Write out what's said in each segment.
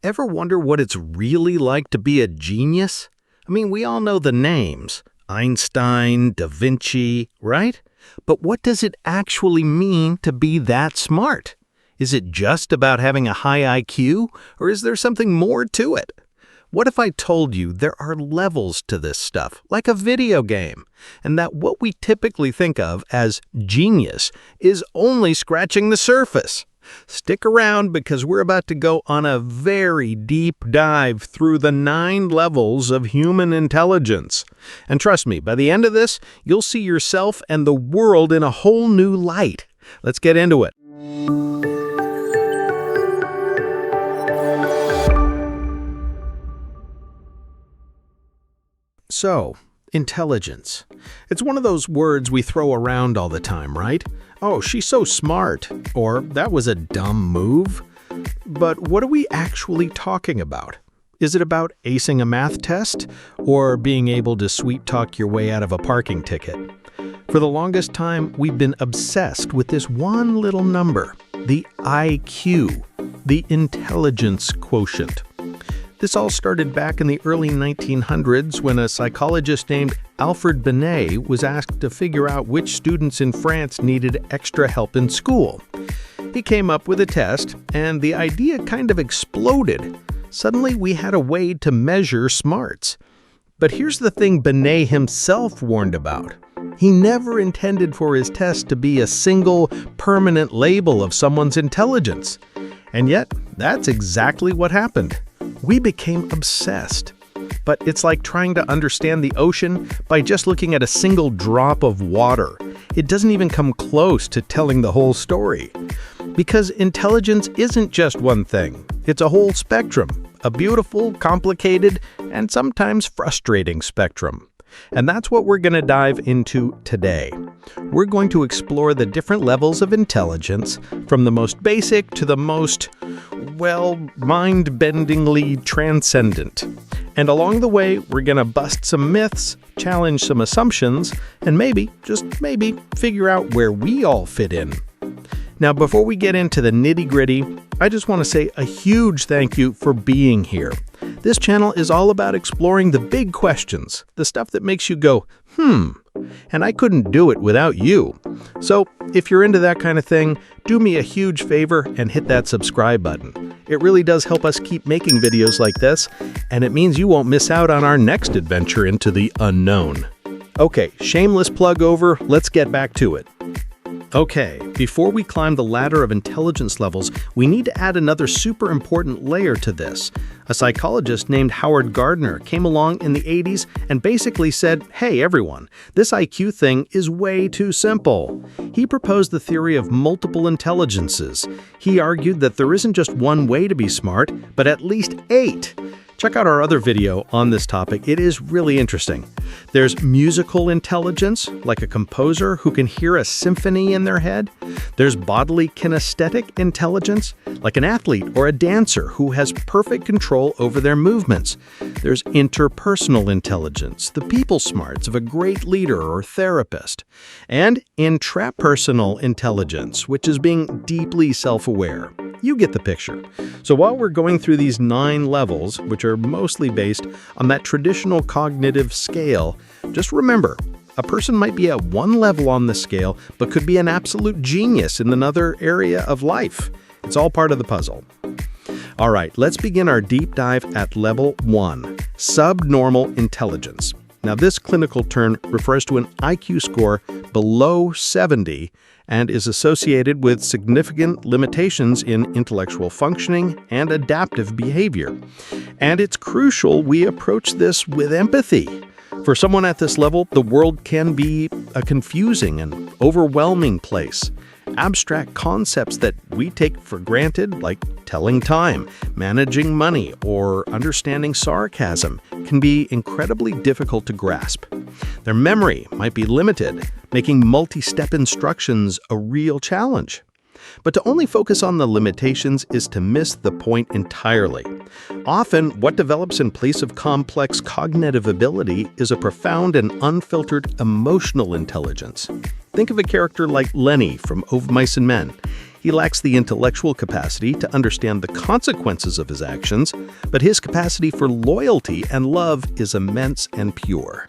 Ever wonder what it's really like to be a genius? I mean, we all know the names, Einstein, Da Vinci, right? But what does it actually mean to be that smart? Is it just about having a high IQ, or is there something more to it? What if I told you there are levels to this stuff, like a video game, and that what we typically think of as genius is only scratching the surface? Stick around because we're about to go on a very deep dive through the 9 levels of human intelligence. And trust me, by the end of this, you'll see yourself and the world in a whole new light. Let's get into it. So, intelligence. It's one of those words we throw around all the time, right? Oh, she's so smart, or that was a dumb move. But what are we actually talking about? Is it about acing a math test, or being able to sweet-talk your way out of a parking ticket? For the longest time, we've been obsessed with this one little number, the IQ, the intelligence quotient. This all started back in the early 1900s when a psychologist named Alfred Binet was asked to figure out which students in France needed extra help in school. He came up with a test, and the idea kind of exploded. Suddenly, we had a way to measure smarts. But here's the thing Binet himself warned about. He never intended for his test to be a single, permanent label of someone's intelligence. And yet, that's exactly what happened. We became obsessed. But it's like trying to understand the ocean by just looking at a single drop of water. It doesn't even come close to telling the whole story. Because intelligence isn't just one thing. It's a whole spectrum, a beautiful, complicated, and sometimes frustrating spectrum. And that's what we're going to dive into today. We're going to explore the different levels of intelligence, from the most basic to the most, well, mind-bendingly transcendent. And along the way, we're going to bust some myths, challenge some assumptions, and maybe, just maybe, figure out where we all fit in. Now, before we get into the nitty-gritty, I just want to say a huge thank you for being here. This channel is all about exploring the big questions, the stuff that makes you go, and I couldn't do it without you. So, if you're into that kind of thing, do me a huge favor and hit that subscribe button. It really does help us keep making videos like this, and it means you won't miss out on our next adventure into the unknown. Okay, shameless plug over, let's get back to it. Okay, before we climb the ladder of intelligence levels, we need to add another super important layer to this. A psychologist named Howard Gardner came along in the 80s and basically said, hey everyone, this IQ thing is way too simple. He proposed the theory of multiple intelligences. He argued that there isn't just one way to be smart, but at least 8. Check out our other video on this topic. It is really interesting. There's musical intelligence, like a composer who can hear a symphony in their head. There's bodily kinesthetic intelligence, like an athlete or a dancer who has perfect control over their movements. There's interpersonal intelligence, the people smarts of a great leader or therapist. And intrapersonal intelligence, which is being deeply self-aware. You get the picture. So while we're going through these 9 levels, which are mostly based on that traditional cognitive scale, just remember, a person might be at one level on the scale, but could be an absolute genius in another area of life. It's all part of the puzzle. All right, let's begin our deep dive at level 1, subnormal intelligence. Now, this clinical term refers to an IQ score below 70 and is associated with significant limitations in intellectual functioning and adaptive behavior. And it's crucial we approach this with empathy. For someone at this level, the world can be a confusing and overwhelming place. Abstract concepts that we take for granted, like telling time, managing money, or understanding sarcasm, can be incredibly difficult to grasp. Their memory might be limited, making multi-step instructions a real challenge. But to only focus on the limitations is to miss the point entirely. Often, what develops in place of complex cognitive ability is a profound and unfiltered emotional intelligence. Think of a character like Lenny from Of Mice and Men. He lacks the intellectual capacity to understand the consequences of his actions, but his capacity for loyalty and love is immense and pure.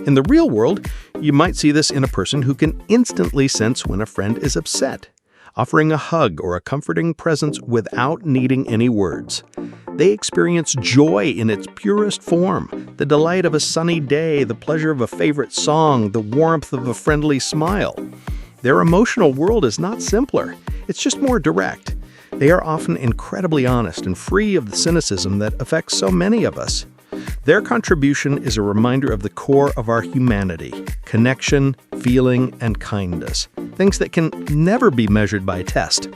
In the real world, you might see this in a person who can instantly sense when a friend is upset, offering a hug or a comforting presence without needing any words. They experience joy in its purest form, the delight of a sunny day, the pleasure of a favorite song, the warmth of a friendly smile. Their emotional world is not simpler, it's just more direct. They are often incredibly honest and free of the cynicism that affects so many of us. Their contribution is a reminder of the core of our humanity: connection, feeling, and kindness, things that can never be measured by a test.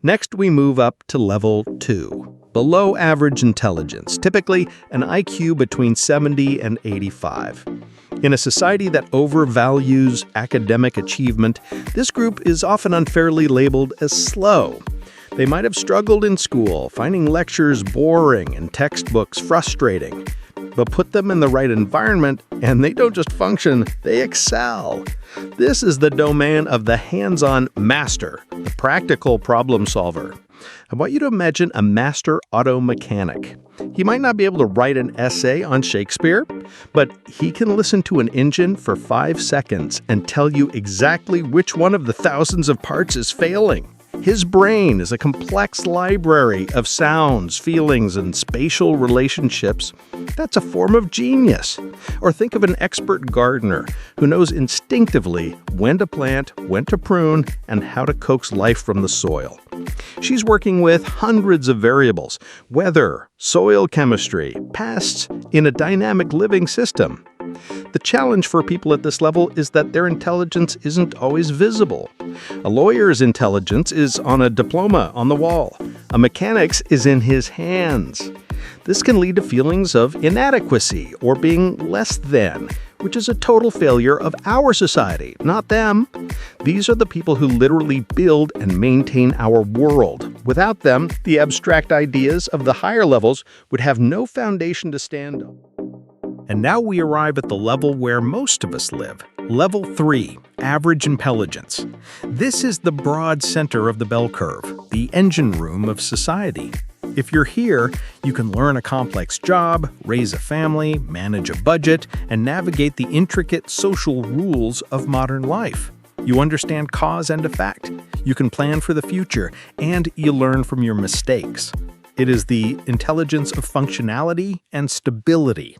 Next, we move up to level 2, below average intelligence, typically an IQ between 70 and 85. In a society that overvalues academic achievement, this group is often unfairly labeled as slow. They might have struggled in school, finding lectures boring and textbooks frustrating. But put them in the right environment, and they don't just function, they excel. This is the domain of the hands-on master, the practical problem solver. I want you to imagine a master auto mechanic. He might not be able to write an essay on Shakespeare, but he can listen to an engine for 5 seconds and tell you exactly which one of the thousands of parts is failing. His brain is a complex library of sounds, feelings, and spatial relationships. That's a form of genius. Or think of an expert gardener who knows instinctively when to plant, when to prune, and how to coax life from the soil. She's working with hundreds of variables: weather, soil chemistry, pests, in a dynamic living system. The challenge for people at this level is that their intelligence isn't always visible. A lawyer's intelligence is on a diploma on the wall. A mechanic's is in his hands. This can lead to feelings of inadequacy or being less than, which is a total failure of our society, not them. These are the people who literally build and maintain our world. Without them, the abstract ideas of the higher levels would have no foundation to stand on. And now we arrive at the level where most of us live. Level 3, average intelligence. This is the broad center of the bell curve, the engine room of society. If you're here, you can learn a complex job, raise a family, manage a budget, and navigate the intricate social rules of modern life. You understand cause and effect. You can plan for the future, and you learn from your mistakes. It is the intelligence of functionality and stability.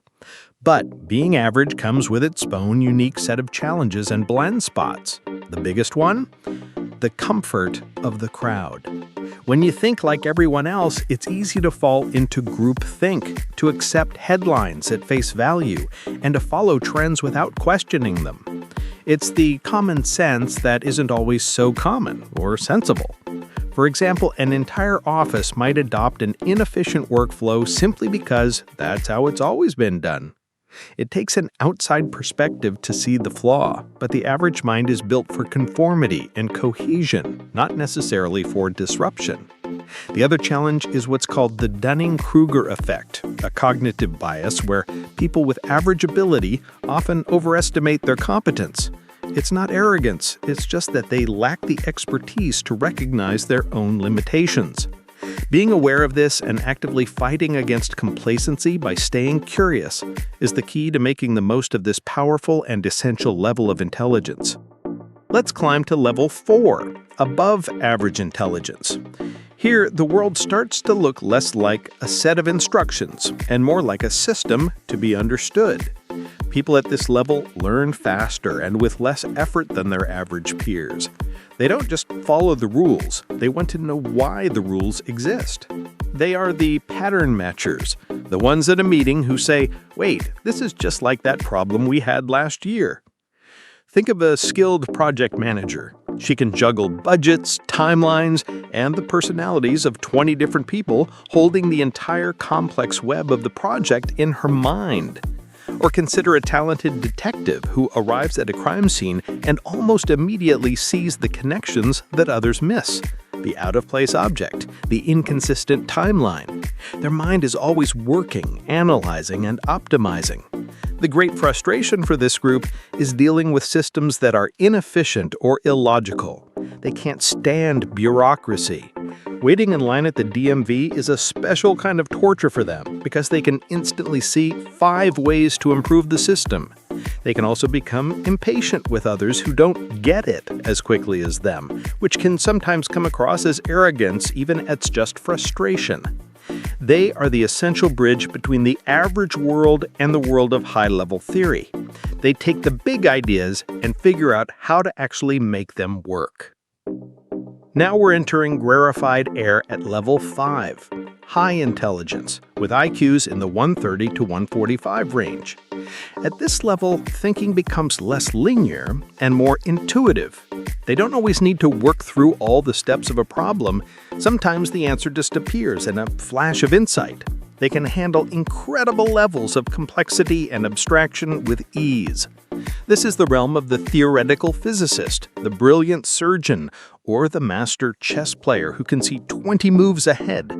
But being average comes with its own unique set of challenges and blind spots. The biggest one? The comfort of the crowd. When you think like everyone else, it's easy to fall into groupthink, to accept headlines at face value, and to follow trends without questioning them. It's the common sense that isn't always so common or sensible. For example, an entire office might adopt an inefficient workflow simply because that's how it's always been done. It takes an outside perspective to see the flaw, but the average mind is built for conformity and cohesion, not necessarily for disruption. The other challenge is what's called the Dunning-Kruger effect, a cognitive bias where people with average ability often overestimate their competence. It's not arrogance, it's just that they lack the expertise to recognize their own limitations. Being aware of this and actively fighting against complacency by staying curious is the key to making the most of this powerful and essential level of intelligence. Let's climb to level 4, above average intelligence. Here, the world starts to look less like a set of instructions and more like a system to be understood. People at this level learn faster and with less effort than their average peers. They don't just follow the rules, they want to know why the rules exist. They are the pattern matchers, the ones at a meeting who say, "Wait, this is just like that problem we had last year." Think of a skilled project manager. She can juggle budgets, timelines, and the personalities of 20 different people, holding the entire complex web of the project in her mind. Or consider a talented detective who arrives at a crime scene and almost immediately sees the connections that others miss. The out-of-place object, the inconsistent timeline. Their mind is always working, analyzing, and optimizing. The great frustration for this group is dealing with systems that are inefficient or illogical. They can't stand bureaucracy. Waiting in line at the DMV is a special kind of torture for them because they can instantly see 5 ways to improve the system. They can also become impatient with others who don't get it as quickly as them, which can sometimes come across as arrogance even as just frustration. They are the essential bridge between the average world and the world of high-level theory. They take the big ideas and figure out how to actually make them work. Now we're entering rarefied air at level 5, high intelligence, with IQs in the 130 to 145 range. At this level, thinking becomes less linear and more intuitive. They don't always need to work through all the steps of a problem. Sometimes the answer just appears in a flash of insight. They can handle incredible levels of complexity and abstraction with ease. This is the realm of the theoretical physicist, the brilliant surgeon, or the master chess player who can see 20 moves ahead.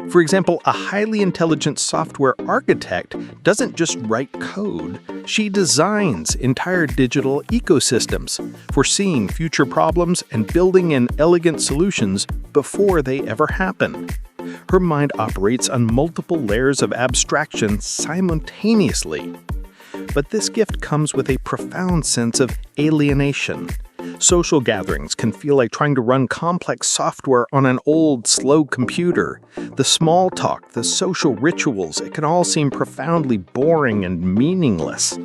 For example, a highly intelligent software architect doesn't just write code, she designs entire digital ecosystems, foreseeing future problems and building in elegant solutions before they ever happen. Her mind operates on multiple layers of abstraction simultaneously. But this gift comes with a profound sense of alienation. Social gatherings can feel like trying to run complex software on an old, slow computer. The small talk, the social rituals, it can all seem profoundly boring and meaningless.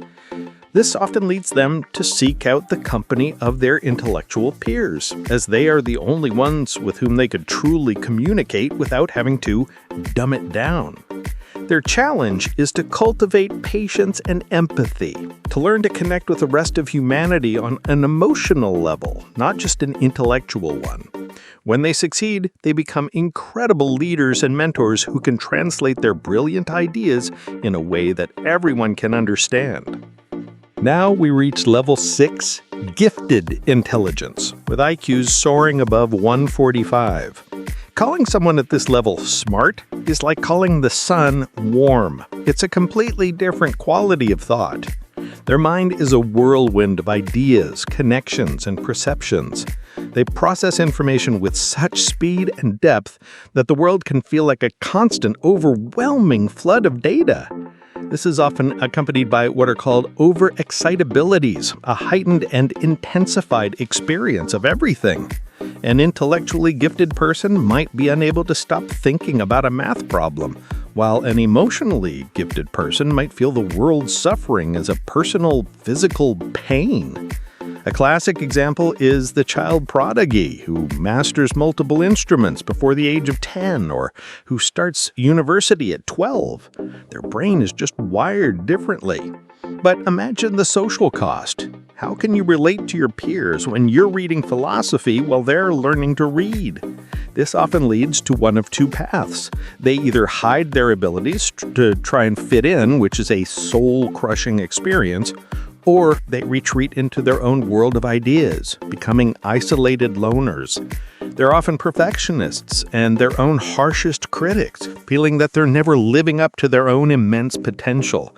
This often leads them to seek out the company of their intellectual peers, as they are the only ones with whom they could truly communicate without having to dumb it down. Their challenge is to cultivate patience and empathy, to learn to connect with the rest of humanity on an emotional level, not just an intellectual one. When they succeed, they become incredible leaders and mentors who can translate their brilliant ideas in a way that everyone can understand. Now we reach level 6, gifted intelligence, with IQs soaring above 145. Calling someone at this level smart is like calling the sun warm. It's a completely different quality of thought. Their mind is a whirlwind of ideas, connections, and perceptions. They process information with such speed and depth that the world can feel like a constant, overwhelming flood of data. This is often accompanied by what are called overexcitabilities, a heightened and intensified experience of everything. An intellectually gifted person might be unable to stop thinking about a math problem, while an emotionally gifted person might feel the world's suffering as a personal, physical pain. A classic example is the child prodigy who masters multiple instruments before the age of 10 or who starts university at 12. Their brain is just wired differently. But imagine the social cost. How can you relate to your peers when you're reading philosophy while they're learning to read? This often leads to one of two paths. They either hide their abilities to try and fit in, which is a soul-crushing experience, or they retreat into their own world of ideas, becoming isolated loners. They're often perfectionists and their own harshest critics, feeling that they're never living up to their own immense potential.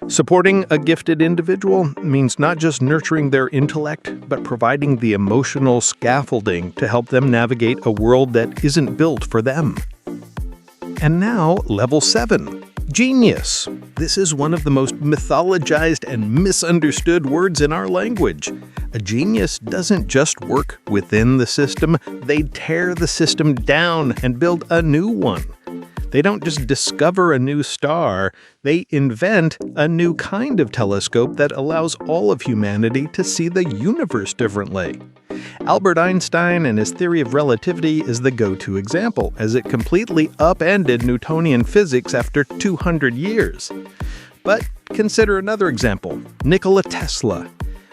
Supporting a gifted individual means not just nurturing their intellect, but providing the emotional scaffolding to help them navigate a world that isn't built for them. And now, level 7. Genius. This is one of the most mythologized and misunderstood words in our language. A genius doesn't just work within the system, they tear the system down and build a new one. They don't just discover a new star, they invent a new kind of telescope that allows all of humanity to see the universe differently. Albert Einstein and his theory of relativity is the go-to example, as it completely upended Newtonian physics after 200 years. But consider another example, Nikola Tesla.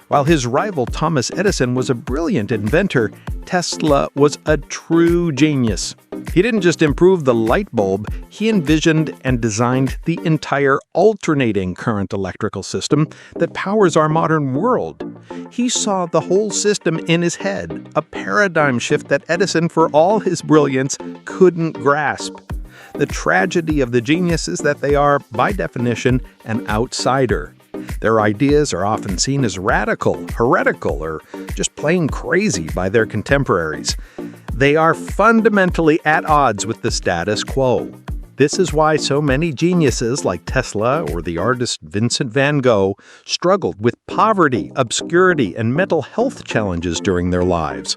While his rival Thomas Edison was a brilliant inventor, Tesla was a true genius. He didn't just improve the light bulb, he envisioned and designed the entire alternating current electrical system that powers our modern world. He saw the whole system in his head, a paradigm shift that Edison, for all his brilliance, couldn't grasp. The tragedy of the genius is that they are, by definition, an outsider. Their ideas are often seen as radical, heretical, or just plain crazy by their contemporaries. They are fundamentally at odds with the status quo. This is why so many geniuses like Tesla or the artist Vincent van Gogh struggled with poverty, obscurity, and mental health challenges during their lives.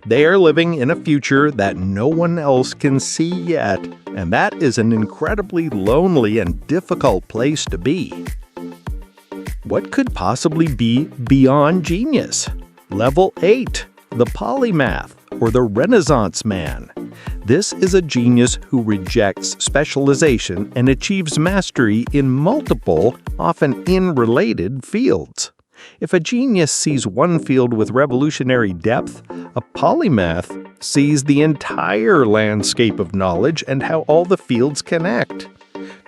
They are living in a future that no one else can see yet, and that is an incredibly lonely and difficult place to be. What could possibly be beyond genius? Level 8, the Polymath, or the Renaissance Man. This is a genius who rejects specialization and achieves mastery in multiple, often unrelated fields. If a genius sees one field with revolutionary depth, a polymath sees the entire landscape of knowledge and how all the fields connect.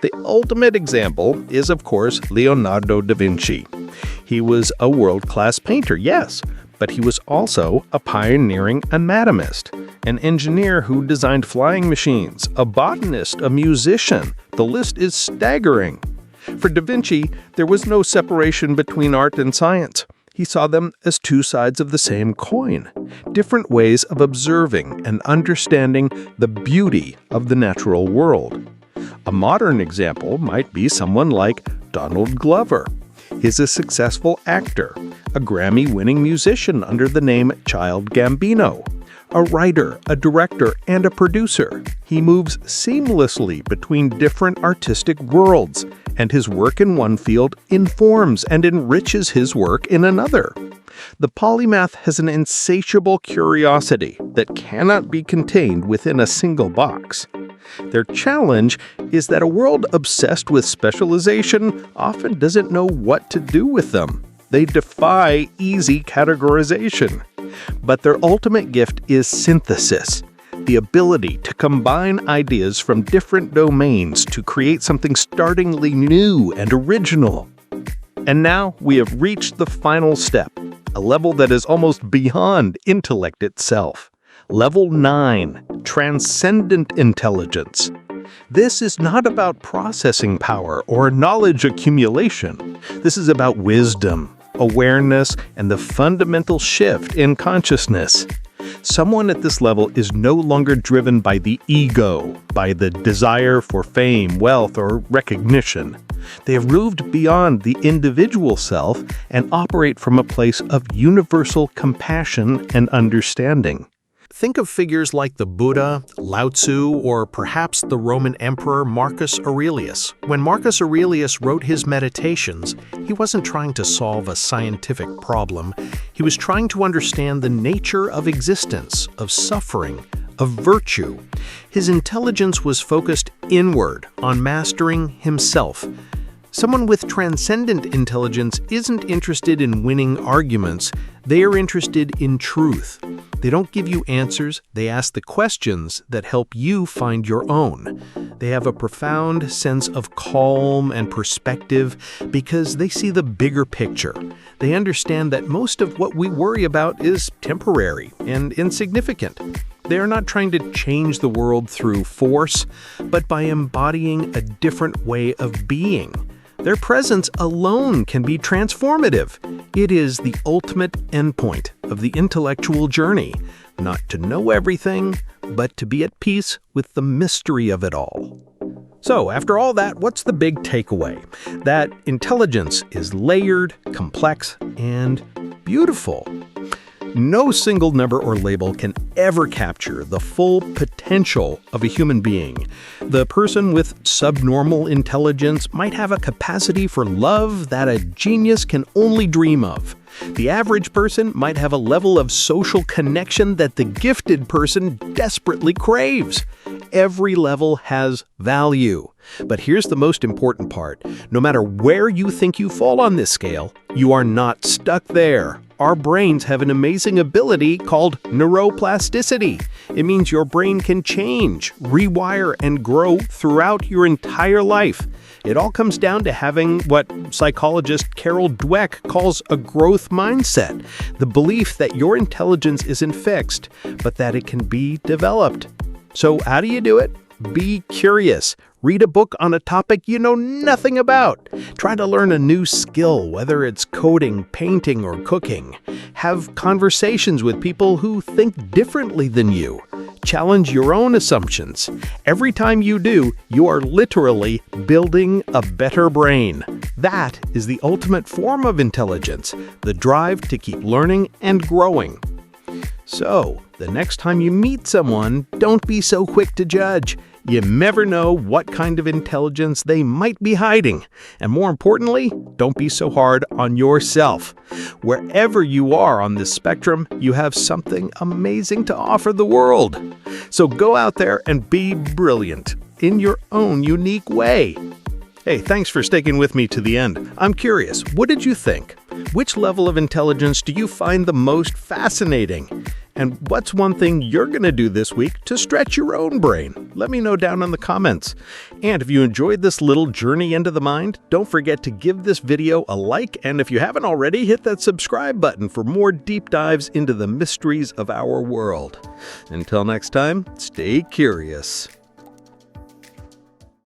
The ultimate example is, of course, Leonardo da Vinci. He was a world-class painter, yes, but he was also a pioneering anatomist, an engineer who designed flying machines, a botanist, a musician. The list is staggering. For Da Vinci, there was no separation between art and science. He saw them as two sides of the same coin, different ways of observing and understanding the beauty of the natural world. A modern example might be someone like Donald Glover. He's a successful actor, a Grammy-winning musician under the name Child Gambino, a writer, a director, and a producer. He moves seamlessly between different artistic worlds, and his work in one field informs and enriches his work in another. The polymath has an insatiable curiosity that cannot be contained within a single box. Their challenge is that a world obsessed with specialization often doesn't know what to do with them. They defy easy categorization. But their ultimate gift is synthesis, the ability to combine ideas from different domains to create something startlingly new and original. And now we have reached the final step, a level that is almost beyond intellect itself. Level 9, Transcendent Intelligence. This is not about processing power or knowledge accumulation. This is about wisdom, awareness, and the fundamental shift in consciousness. Someone at this level is no longer driven by the ego, by the desire for fame, wealth, or recognition. They have moved beyond the individual self and operate from a place of universal compassion and understanding. Think of figures like the Buddha, Lao Tzu, or perhaps the Roman Emperor Marcus Aurelius. When Marcus Aurelius wrote his Meditations, he wasn't trying to solve a scientific problem. He was trying to understand the nature of existence, of suffering, of virtue. His intelligence was focused inward, on mastering himself. Someone with transcendent intelligence isn't interested in winning arguments. They are interested in truth. They don't give you answers, they ask the questions that help you find your own. They have a profound sense of calm and perspective because they see the bigger picture. They understand that most of what we worry about is temporary and insignificant. They are not trying to change the world through force, but by embodying a different way of being. Their presence alone can be transformative. It is the ultimate endpoint of the intellectual journey, not to know everything, but to be at peace with the mystery of it all. So, after all that, what's the big takeaway? That intelligence is layered, complex, and beautiful. No single number or label can ever capture the full potential of a human being. The person with subnormal intelligence might have a capacity for love that a genius can only dream of. The average person might have a level of social connection that the gifted person desperately craves. Every level has value. But here's the most important part. No matter where you think you fall on this scale, you are not stuck there. Our brains have an amazing ability called neuroplasticity. It means your brain can change, rewire, and grow throughout your entire life. It all comes down to having what psychologist Carol Dweck calls a growth mindset, the belief that your intelligence isn't fixed, but that it can be developed. So how do you do it? Be curious. Read a book on a topic you know nothing about. Try to learn a new skill, whether it's coding, painting, or cooking. Have conversations with people who think differently than you. Challenge your own assumptions. Every time you do, you are literally building a better brain. That is the ultimate form of intelligence, the drive to keep learning and growing. So, the next time you meet someone, don't be so quick to judge. You never know what kind of intelligence they might be hiding. And more importantly, don't be so hard on yourself. Wherever you are on this spectrum, you have something amazing to offer the world. So go out there and be brilliant in your own unique way. Hey, thanks for sticking with me to the end. I'm curious, what did you think? Which level of intelligence do you find the most fascinating? And what's one thing you're going to do this week to stretch your own brain? Let me know down in the comments. And if you enjoyed this little journey into the mind, don't forget to give this video a like, and if you haven't already, hit that subscribe button for more deep dives into the mysteries of our world. Until next time, stay curious.